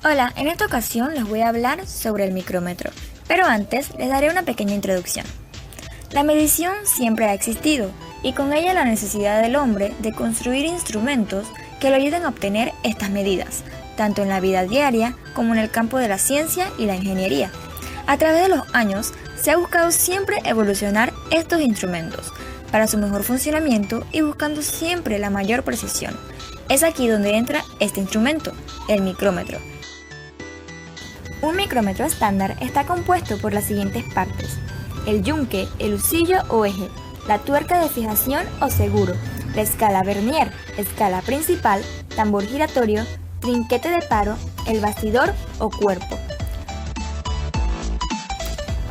Hola, en esta ocasión les voy a hablar sobre el micrómetro, pero antes les daré una pequeña introducción. La medición siempre ha existido y con ella la necesidad del hombre de construir instrumentos que lo ayuden a obtener estas medidas, tanto en la vida diaria como en el campo de la ciencia y la ingeniería. A través de los años se ha buscado siempre evolucionar estos instrumentos para su mejor funcionamiento y buscando siempre la mayor precisión. Es aquí donde entra este instrumento, el micrómetro. Un micrómetro estándar está compuesto por las siguientes partes: el yunque, el husillo o eje, la tuerca de fijación o seguro, la escala vernier, escala principal, tambor giratorio, trinquete de paro, el bastidor o cuerpo.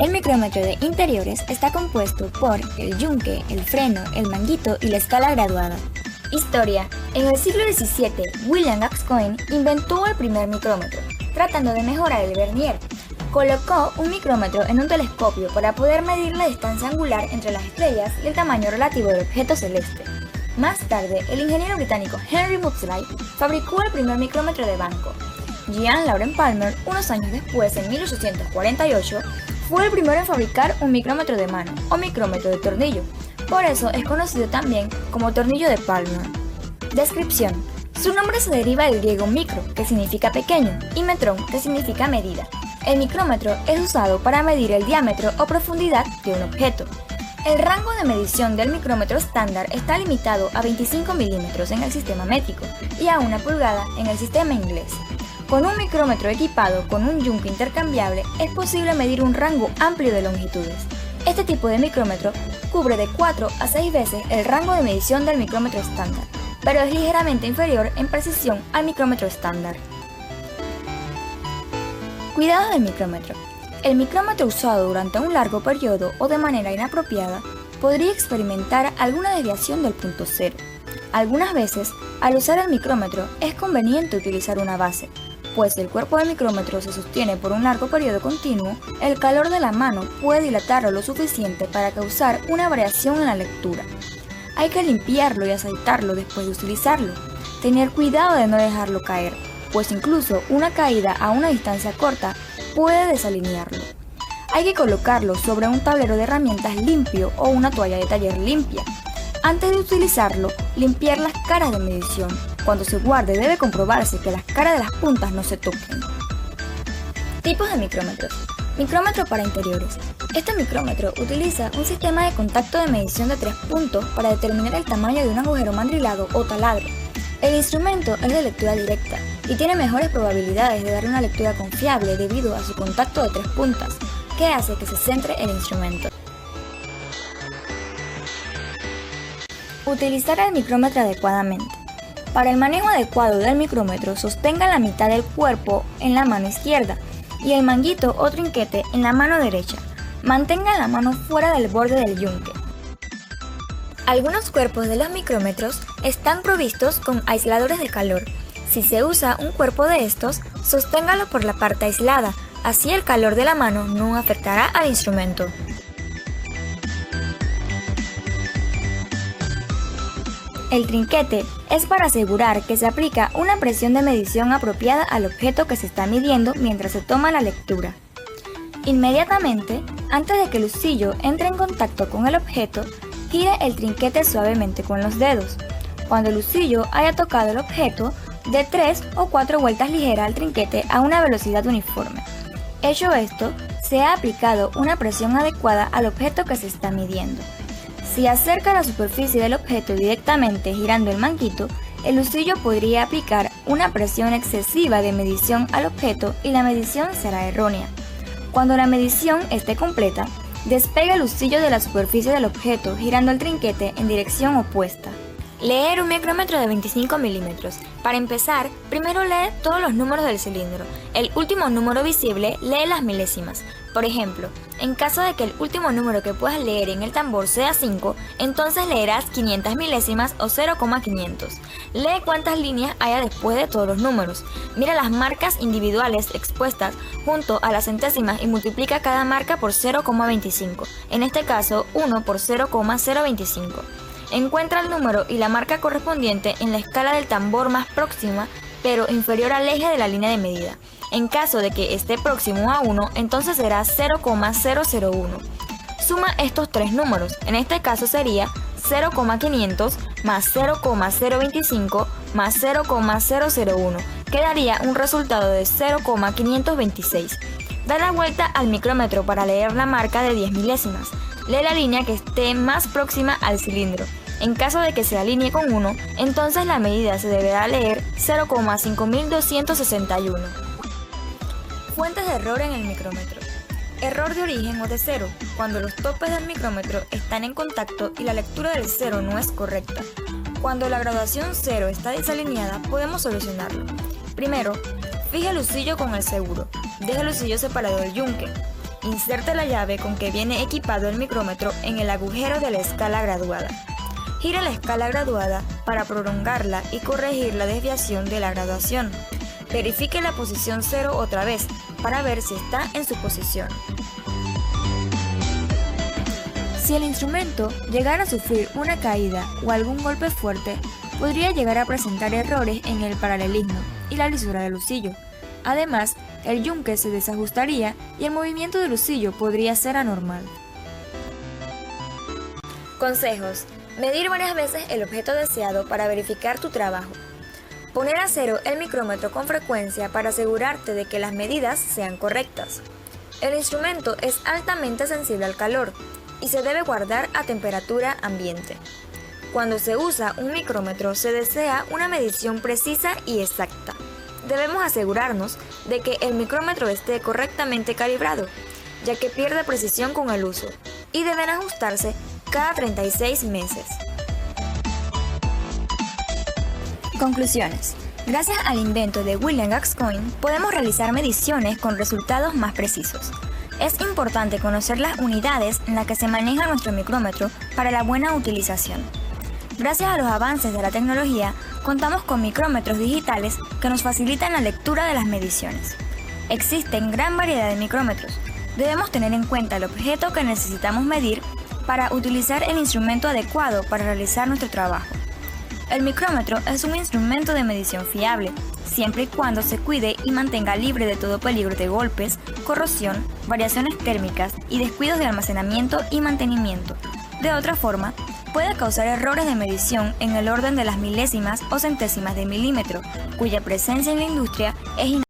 El micrómetro de interiores está compuesto por el yunque, el freno, el manguito y la escala graduada. Historia. En el siglo XVII, William Gascoigne inventó el primer micrómetro, tratando de mejorar el vernier. Colocó un micrómetro en un telescopio para poder medir la distancia angular entre las estrellas y el tamaño relativo del objeto celeste. Más tarde, el ingeniero británico Henry Moseley fabricó el primer micrómetro de banco. Jean Laurent Palmer, unos años después, en 1848, fue el primero en fabricar un micrómetro de mano o micrómetro de tornillo. Por eso es conocido también como tornillo de Palmer. Descripción. Su nombre se deriva del griego micro, que significa pequeño, y metrón, que significa medida. El micrómetro es usado para medir el diámetro o profundidad de un objeto. El rango de medición del micrómetro estándar está limitado a 25 milímetros en el sistema métrico y a 1 pulgada en el sistema inglés. Con un micrómetro equipado con un yunque intercambiable es posible medir un rango amplio de longitudes. Este tipo de micrómetro cubre de 4 a 6 veces el rango de medición del micrómetro estándar, pero es ligeramente inferior en precisión al micrómetro estándar. Cuidado del micrómetro. El micrómetro usado durante un largo periodo o de manera inapropiada podría experimentar alguna desviación del punto cero. Algunas veces, al usar el micrómetro es conveniente utilizar una base, pues si el cuerpo del micrómetro se sostiene por un largo periodo continuo, el calor de la mano puede dilatarlo lo suficiente para causar una variación en la lectura. Hay que limpiarlo y aceitarlo después de utilizarlo. Tener cuidado de no dejarlo caer, pues incluso una caída a una distancia corta puede desalinearlo. Hay que colocarlo sobre un tablero de herramientas limpio o una toalla de taller limpia. Antes de utilizarlo, limpiar las caras de medición. Cuando se guarde debe comprobarse que las caras de las puntas no se toquen. Tipos de micrómetros. Micrómetro para interiores. Este micrómetro utiliza un sistema de contacto de medición de 3 puntos para determinar el tamaño de un agujero mandrilado o taladro. El instrumento es de lectura directa y tiene mejores probabilidades de dar una lectura confiable debido a su contacto de 3 puntas, que hace que se centre el instrumento. Utilizar el micrómetro adecuadamente. Para el manejo adecuado del micrómetro, sostenga la mitad del cuerpo en la mano izquierda y el manguito o trinquete en la mano derecha. Mantenga la mano fuera del borde del yunque. Algunos cuerpos de los micrómetros están provistos con aisladores de calor. Si se usa un cuerpo de estos, sosténgalo por la parte aislada, así el calor de la mano no afectará al instrumento. El trinquete es para asegurar que se aplica una presión de medición apropiada al objeto que se está midiendo mientras se toma la lectura. Inmediatamente, antes de que el husillo entre en contacto con el objeto, gire el trinquete suavemente con los dedos. Cuando el husillo haya tocado el objeto, dé 3 o 4 vueltas ligeras al trinquete a una velocidad uniforme. Hecho esto, se ha aplicado una presión adecuada al objeto que se está midiendo. Si acerca la superficie del objeto directamente girando el manguito, el husillo podría aplicar una presión excesiva de medición al objeto y la medición será errónea. Cuando la medición esté completa, despega el husillo de la superficie del objeto girando el trinquete en dirección opuesta. Leer un micrómetro de 25 milímetros. Para empezar, primero lee todos los números del cilindro. El último número visible lee las milésimas. Por ejemplo, en caso de que el último número que puedas leer en el tambor sea 5, entonces leerás 500 milésimas o 0,500. Lee cuántas líneas haya después de todos los números. Mira las marcas individuales expuestas junto a las centésimas y multiplica cada marca por 0,25. En este caso, 1 por 0,025. Encuentra el número y la marca correspondiente en la escala del tambor más próxima, pero inferior al eje de la línea de medida. En caso de que esté próximo a 1, entonces será 0,001. Suma estos tres números, en este caso sería 0,500 más 0,025 más 0,001, que daría un resultado de 0,526. Da la vuelta al micrómetro para leer la marca de 10 milésimas. Lee la línea que esté más próxima al cilindro. En caso de que se alinee con 1, entonces la medida se deberá leer 0,5261. Fuentes de error en el micrómetro. Error de origen o de cero, cuando los topes del micrómetro están en contacto y la lectura del cero no es correcta. Cuando la graduación 0 está desalineada, podemos solucionarlo. Primero, fije el lucillo con el seguro. Deje el lucillo separado del yunque. Inserte la llave con que viene equipado el micrómetro en el agujero de la escala graduada. Gira la escala graduada para prolongarla y corregir la desviación de la graduación. Verifique la posición 0 otra vez para ver si está en su posición. Si el instrumento llegara a sufrir una caída o algún golpe fuerte, podría llegar a presentar errores en el paralelismo y la lisura del lucillo. Además, el yunque se desajustaría y el movimiento del lucillo podría ser anormal. Consejos. Medir varias veces el objeto deseado para verificar tu trabajo. Poner a cero el micrómetro con frecuencia para asegurarte de que las medidas sean correctas. El instrumento es altamente sensible al calor y se debe guardar a temperatura ambiente. Cuando se usa un micrómetro se desea una medición precisa y exacta. Debemos asegurarnos de que el micrómetro esté correctamente calibrado, ya que pierde precisión con el uso, y deben ajustarse cada 36 meses. Conclusiones. Gracias al invento de William Gascoigne, podemos realizar mediciones con resultados más precisos. Es importante conocer las unidades en las que se maneja nuestro micrómetro para la buena utilización. Gracias a los avances de la tecnología, contamos con micrómetros digitales que nos facilitan la lectura de las mediciones. Existen gran variedad de micrómetros. Debemos tener en cuenta el objeto que necesitamos medir para utilizar el instrumento adecuado para realizar nuestro trabajo. El micrómetro es un instrumento de medición fiable, siempre y cuando se cuide y mantenga libre de todo peligro de golpes, corrosión, variaciones térmicas y descuidos de almacenamiento y mantenimiento. De otra forma, puede causar errores de medición en el orden de las milésimas o centésimas de milímetro, cuya presencia en la industria es